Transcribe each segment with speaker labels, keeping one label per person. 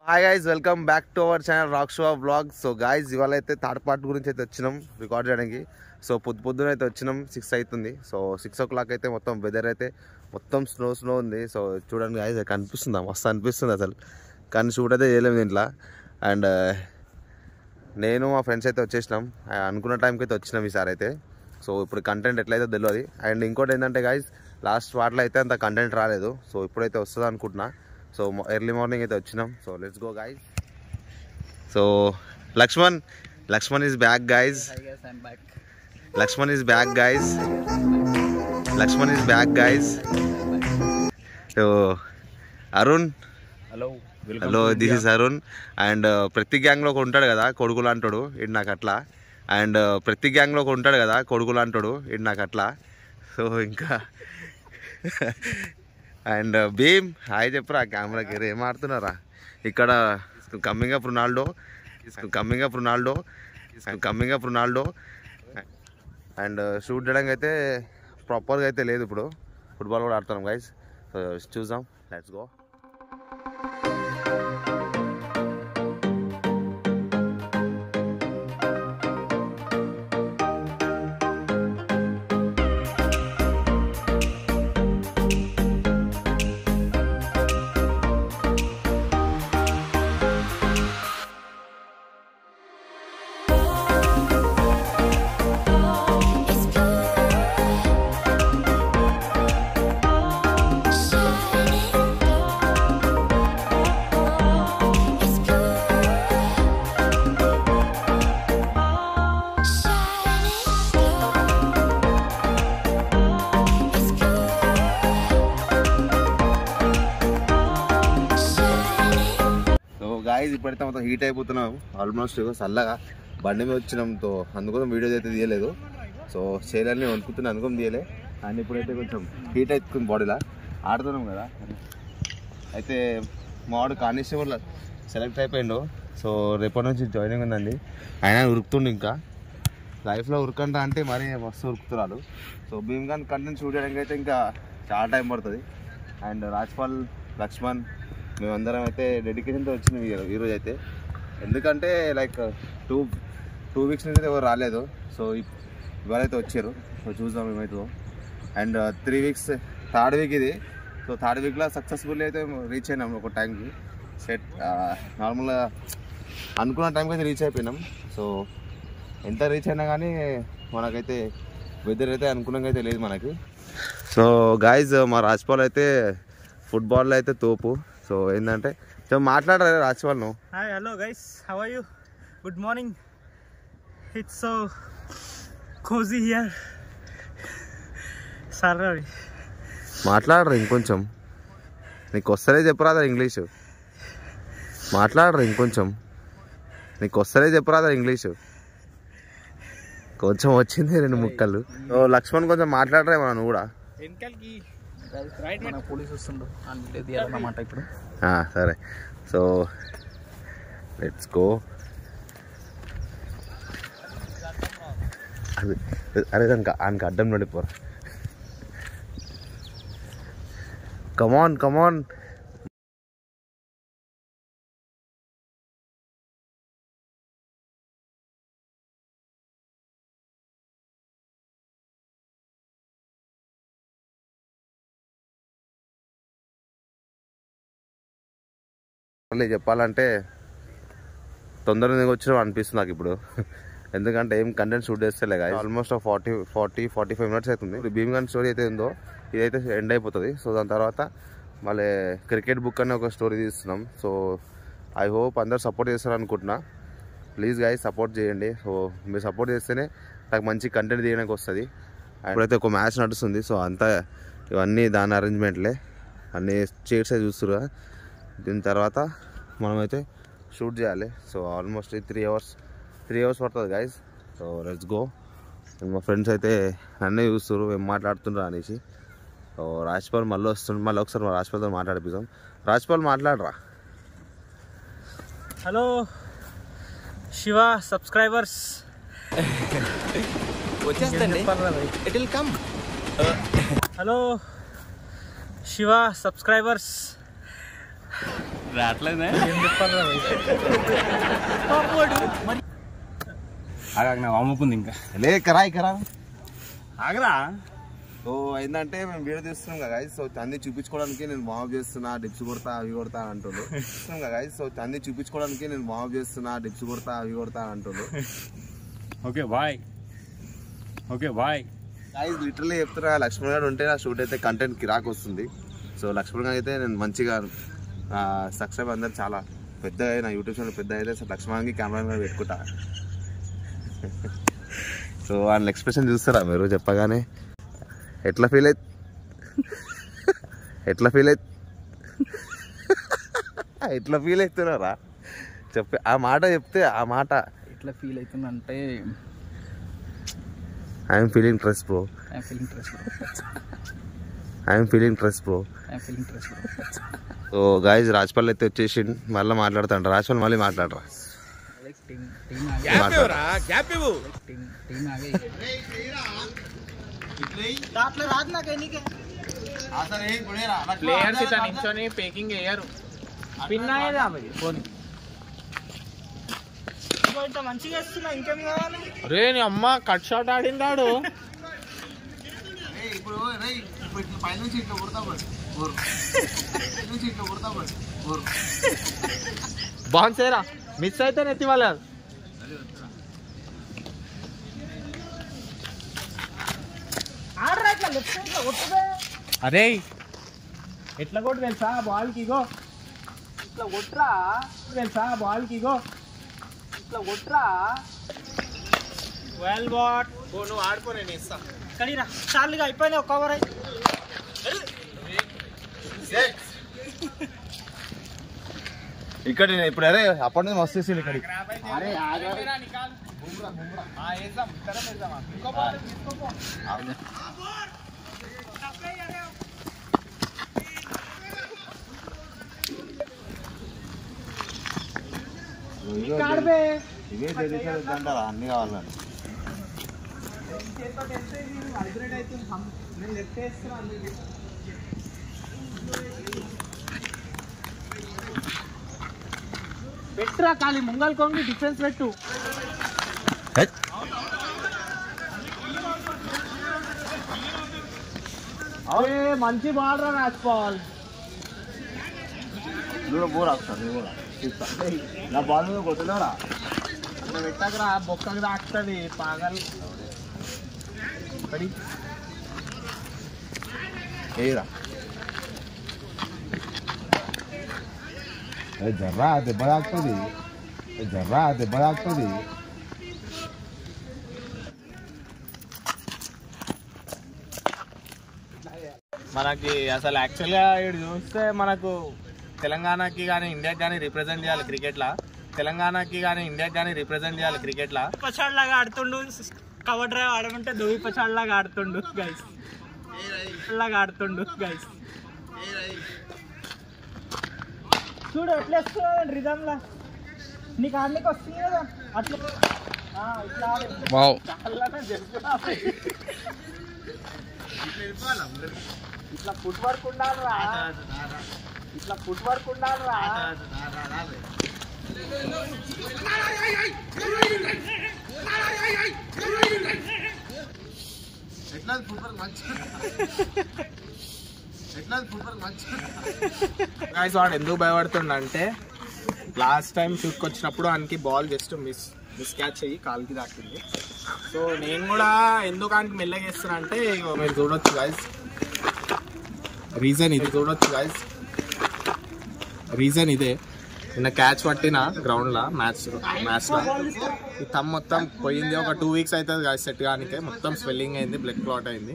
Speaker 1: Hi guys, welcome back to our channel rock show vlog. So guys, ఇవాళ అయితే third part గురించి అయితే వచ్చినాం రికార్డ్ చేయడానికి. సో పొద్దున అయితే వచ్చినాం, 6 అవుతుంది. సో 6 o'clock అయితే మొత్తం వెదర్ అయితే మొత్తం స్నో ఉంది. సో చూడండి గైస్, కనిపిస్తుందా? మస్తు అనిపిస్తుంది అసలు, కానీ షూట్ అయితే చేయలేము దీంట్లో. అండ్ నేను మా ఫ్రెండ్స్ అయితే వచ్చేసినాం, అనుకున్న టైంకి అయితే వచ్చినాం ఈసారి అయితే. సో ఇప్పుడు కంటెంట్ ఎట్లయితే తెలియదు. అండ్ ఇంకోటి ఏంటంటే గైస్, లాస్ట్ వాటిలో అయితే అంత కంటెంట్ రాలేదు. సో ఇప్పుడైతే వస్తుంది అనుకుంటున్నా. సో ఎర్లీ మార్నింగ్ అయితే వచ్చినాం. So let's go guys. So Lakshman is back guys. Lakshman is back guys. So Arun, hello, this is Arun. And ప్రతి గ్యాంగ్లో ఒక ఉంటాడు కదా కొడుకులు అంటాడు, ఇది నాకు అట్లా. అండ్ ప్రతి గ్యాంగ్లో ఒక ఉంటాడు కదా కొడుకులు అంటాడు, ఇది నాకు అట్లా. సో ఇంకా అండ్ భీమ్, హాయ్ చెప్పరా కెమెరాకి. ఏం ఆడుతున్నారా ఇక్కడ? Coming up Ronaldo. And shoot చేయడానికి అయితే ప్రాపర్గా అయితే లేదు. ఇప్పుడు ఫుట్బాల్ కూడా ఆడుతున్నాం గైస్. సో చూద్దాం, లెట్స్ గో. గాయస్, ఇప్పుడైతే మొత్తం హీట్ అయిపోతున్నాం ఆల్మోస్ట్. చల్లగా బండి మీద వచ్చినాంతో అందుకోసం వీడియోస్ అయితే తీయలేదు. సో చేయాలని వణుకుతున్నాను, అనుకోని తీయలే. అండ్ ఇప్పుడైతే కొంచెం హీట్ అవుతుంది బాడీలో, ఆడుతున్నాం కదా. అయితే మావాడు కానిస్టేబుల్ సెలెక్ట్ అయిపోయిండు. సో రేపటి నుంచి జాయినింగ్ ఉందండి. ఆయన ఉరుకుతుండు, ఇంకా లైఫ్లో ఉరకంట అంటే మరీ మస్తు ఉరుకుతున్నాడు. సో భీమ్ గాన్ కంటెంట్ షూట్ చేయడానికి అయితే ఇంకా చాలా టైం పడుతుంది. అండ్ రాజ్పాల్, లక్ష్మణ్, మేమందరం అయితే డెడికేషన్తో వచ్చినాం ఈరోజు అయితే. ఎందుకంటే లైక్ టూ వీక్స్ నుంచి అయితే ఎవరు రాలేదు. సో ఇవాళ అయితే వచ్చారు. సో చూద్దాం ఏమవుతుందో. అండ్ 3 weeks, థర్డ్ వీక్ ఇది. సో థర్డ్ వీక్లో సక్సెస్ఫుల్లీ అయితే రీచ్ అయినాం ఒక టైంకి. సెట్ నార్మల్గా అనుకున్న టైంకి అయితే రీచ్ అయిపోయినాం. సో ఎంత రీచ్ అయినా కానీ మనకైతే వెదర్ అయితే అనుకున్నగా అయితే లేదు మనకి. సో గాయస్, మా రాజ్పాల్ అయితే ఫుట్బాల్లో అయితే తోపు. సో ఏంటంటే మాట్లాడరా రాజ్పాల్ నువ్వు?
Speaker 2: Hi, hello guys, how are you? Good morning. It's so cosy here. సరే
Speaker 1: మాట్లాడరా ఇంకొంచెం. నీకు వస్తలే చెప్పరాదా ఇంగ్లీషు? మాట్లాడరా ఇంకొంచెం. నీకు వస్తలే చెప్పరాదా ఇంగ్లీషు? కొంచెం వచ్చింది 2 ముక్కలు. లక్ష్మణ్ కొంచెం మాట్లాడరేమో నువ్వు కూడా.
Speaker 2: పోలీస్ వస్తుండమాట ఇప్పుడు.
Speaker 1: సరే, సో లెట్స్ గో. అరే ఆయనకి అడ్డం నడిపోరా. కమాన్. చెప్పాలంటే తొందరగా వచ్చినాం అనిపిస్తుంది నాకు ఇప్పుడు. ఎందుకంటే ఏం కంటెంట్ షూట్ చేస్తేలే ఆల్మోస్ట్ 40-45 minutes అవుతుంది. భీమ్ గాన్ స్టోరీ అయితే ఉందో ఇదైతే ఎండ్ అయిపోతుంది. సో దాని తర్వాత మళ్ళీ క్రికెట్ బుక్ అనే ఒక స్టోరీ తీస్తున్నాం. సో ఐ హోప్ అందరు సపోర్ట్ చేస్తారు అనుకుంటున్నా. ప్లీజ్ గైస్, సపోర్ట్ చేయండి. సో మీరు సపోర్ట్ చేస్తేనే నాకు మంచి కంటెంట్ తీయడానికి వస్తుంది. ఇప్పుడైతే ఒక మ్యాచ్ నడుస్తుంది. సో అంతా ఇవన్నీ దాని అరేంజ్మెంట్లే, అన్నీ చైర్స్ చూస్తున్నా. దీని తర్వాత మనమైతే షూట్ చేయాలి. సో ఆల్మోస్ట్ 3 hours పడుతుంది గైస్. So let's go. మా ఫ్రెండ్స్ అయితే అన్నీ చూస్తారు ఏం మాట్లాడుతుండ్రు అనేసి. సో రాజ్పాల్ మళ్ళీ వస్తుంది. మళ్ళీ ఒకసారి మా రాజ్పాల్తో మాట్లాడిపిస్తాం. రాజ్పాల్ మాట్లాడరా.
Speaker 2: Hello Shiva subscribers. వచ్చేస్తండి, it will come. Hello Shiva subscribers. రావట్లేదే నాకు అమ్ముకుంది ఇంకా
Speaker 1: లే కరా
Speaker 2: ఆగరా.
Speaker 1: సో ఏంటంటే మేము వీడియో తీస్తున్నాం కదా గైస్. సో అన్ని చూపించుకోవడానికి నేను వార్మ్ చేస్తున్నా, డిప్స్ కొడతా అవి కొడతా అంటుండు చూస్తున్నాం కదా గైస్. సో అన్ని చూపించుకోవడానికి నేను వార్మ్ చేస్తున్నా, డిప్స్ కొడతా అవి కొడతా అంటుండు.
Speaker 2: ఓకే బాయ్
Speaker 1: గైస్ లిటరల్లీ చెప్తున్నా, లక్ష్మణ్ గారు ఉంటే నా షూట్ అయితే కంటెంట్ కిరాక్ వస్తుంది. సో లక్ష్మణ్ గారు అయితే నేను మంచిగా సబ్స్క్రైబ్ అందరు చాలా పెద్దగా నా యూట్యూబ్ ఛానల్ పెద్ద అయితే లక్ష్మణ్కి కెమెరా పెట్టుకుంటా. సో వాళ్ళ ఎక్స్ప్రెషన్ చూస్తారా మీరు చెప్పగానే ఎట్లా ఫీల్ అవుతున్నారా చెప్పి ఆ మాట చెప్తే ఆ మాట
Speaker 2: ఎట్లా ఫీల్ అవుతుందంటే
Speaker 1: I'm feeling stress bro. So guys Rajpal అయితే వచ్చేసి మళ్ళీ మాట్లాడుతాంట. రాజ్పాల్ మళ్ళీ మాట్లాడరా.
Speaker 2: ప్లేయర్స్ ఇట్లా నించొని పేకింగ్ వేయరు. పిన్ అయ్యేది ఫోన్ మంచిగా వేస్తున్నా. ఇంకేం కావాలి రే నీ అమ్మ కట్ షాట్ ఆడిందాడు. బాగుంది మిస్ అయితే నెత్తి వాళ్ళు. అరే ఎట్లా కొట్టు తెలుసా బాల్కి ఇగో ఇట్లా కొట్రా తెలుసా బాల్కి ఇగో ఇట్లా కొట్రా. వెల్ బాట్ నువ్వు ఆడుకో నేను ఇస్తా. కడిరా చాలుగా అయిపోయింది ఒక ఓవర్.
Speaker 1: ఇక్కడ ఇప్పుడు అరే అప్పటి నుంచి మస్తు వేసింది ఇక్కడ. ఇవే అంటారా అన్ని కావాలని.
Speaker 2: పెట్టురా ఖాళీ ముంగల్ కొంగి డిఫెన్స్ పెట్టు. అరే మంచి బాల్ రా రాజ్పాల్.
Speaker 1: నువ్వు బోర్ ఆపుతాను నువ్వు కూడా నా బాల్ మీద కొట్టలేరా.
Speaker 2: అట్లా పెట్టకరా బొక్కకి తాకుతుంది పాగల్.
Speaker 1: ఏరా జర్రా దెబ్బ తాకుతుంది.
Speaker 2: మనకి అసలు యాక్చువల్గా ఇక్కడ చూస్తే మనకు తెలంగాణకి కానీ ఇండియాకి కానీ రిప్రజెంట్ చేయాలి క్రికెట్లా. పచాడ్ లాగా ఆడుతుండు. కవర్ డ్రైవ్ ఆడమంటే దోవి పచాడ్ లాగా ఆడుతుండు గైస్. చూడు ఎట్లా వస్తుంది రిధమ్ లా. నీకు ఆడనికి వస్తుంది కదా అట్లా ఇట్లా ఇట్లా ఫుట్ వర్క్ ఉండాలి రా. గాయ్స్ వాడు ఎందుకు భయపడుతుండంటే లాస్ట్ టైం షూట్కి వచ్చినప్పుడు ఆయనకి బాల్ జస్ట్ మిస్ క్యాచ్ అయ్యి కాలుకి తాకింది. సో నేను కూడా ఎందుకు ఆయనకి మెల్లగేస్తున్నా అంటే మీరు చూడొచ్చు గాయ్స్ రీజన్ ఇదే. నిన్న క్యాచ్ పట్టిన గ్రౌండ్లో మ్యాచ్లో ఈ తమ్ మొత్తం పోయింది. ఒక 2 weeks అవుతుంది గాయ్స్ సెట్ కానికే. మొత్తం స్వెల్లింగ్ అయింది, బ్లడ్ క్లాట్ అయింది.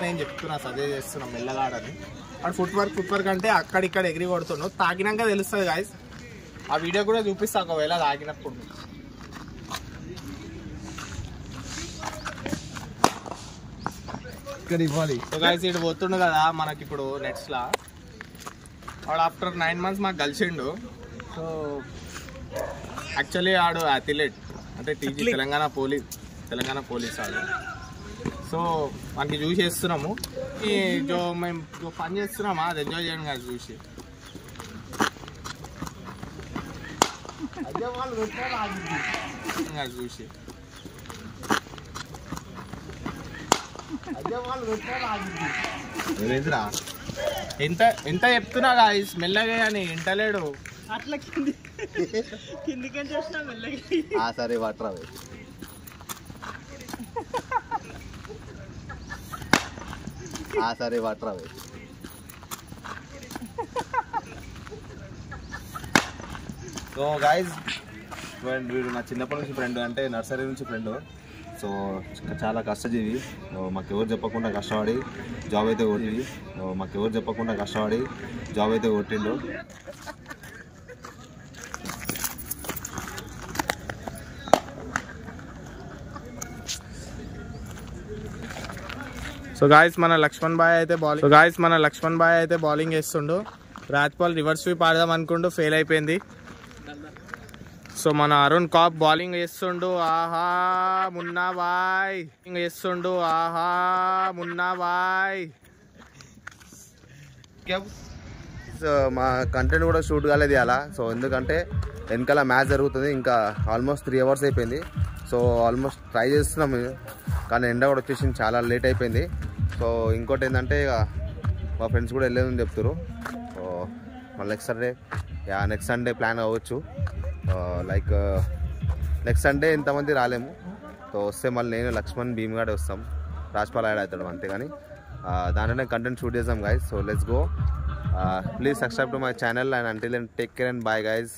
Speaker 2: నేను చెప్తున్నా సజెస్ట్ చేస్తున్నా మెల్లగాడని. వాడు ఫుట్ వర్క్ అంటే అక్కడిక్కడ ఎగిరి కొడుతున్నావు. తాగినాక తెలుస్తుంది గాయ్స్. ఆ వీడియో కూడా చూపిస్తా ఒకవేళ తాగినప్పుడు. సో గాయ్స్ ఇటు పోతుండు కదా మనకి ఇప్పుడు నెట్స్ లా. వాడు ఆఫ్టర్ 9 months మాకు కలిసిండు. సో యాక్చువల్లీ ఆడు అథ్లెట్ అంటే టీజీ తెలంగాణ పోలీస్ ఆడు. సో మనకి చూసి చేస్తున్నాము మేము పని చేస్తున్నామా అది ఎంజాయ్ చేయడం కాదు చూసి. చూసి ఎంత ఎంత చెప్తున్నా గాయస్ మెల్లగా అని ఇంటలేడు.
Speaker 3: అట్లా కిందికి చూసినా మెల్లగా.
Speaker 1: సరే వాటర్ అవి సరే వాటర్ అవి. సో గాయస్ వీడు నా చిన్నప్పటి నుంచి ఫ్రెండ్, అంటే నర్సరీ నుంచి ఫ్రెండ్. సో చాలా కష్టజీవి, మాకెవరు చెప్పకుండా కష్టపడి జాబ్ అయితే కొట్టిండు.
Speaker 2: సో గాయస్ మన లక్ష్మణ్ బాయ్ అయితే బౌలింగ్ వేస్తుండు. రాజ్పాల్ రివర్స్ స్వీప్ ఆడదాం అనుకుంటూ ఫెయిల్ అయిపోయింది. సో మన అరుణ్ కాప్ బౌలింగ్ వేస్తుండు. ఆహా మున్నా బాయ్
Speaker 1: సో మా కంటెంట్ కూడా షూట్ కాలేదు అలా. సో ఎందుకంటే వెనకాల మ్యాచ్ జరుగుతుంది, ఇంకా ఆల్మోస్ట్ 3 hours అయిపోయింది. సో ఆల్మోస్ట్ ట్రై చేస్తున్నాము, కానీ ఎండ కూడా వచ్చేసింది, చాలా లేట్ అయిపోయింది. సో ఇంకోటి ఏంటంటే ఇక మా ఫ్రెండ్స్ కూడా వెళ్ళేదని చెప్తారు. సో మళ్ళీ నెక్స్ట్ సండే ప్లాన్ అవ్వచ్చు. లైక్ నెక్స్ట్ సండే ఇంతమంది రాలేము. సో వస్తే మళ్ళీ నేను లక్ష్మణ్ భీమ్గాడే వస్తాం, రాజ్పాల్ యాడ్ అవుతాడు అంతేగాని దాంట్లోనే కంటెంట్ షూట్ చేద్దాం guys. So let's go. Please subscribe to my channel and until then take care and bye guys.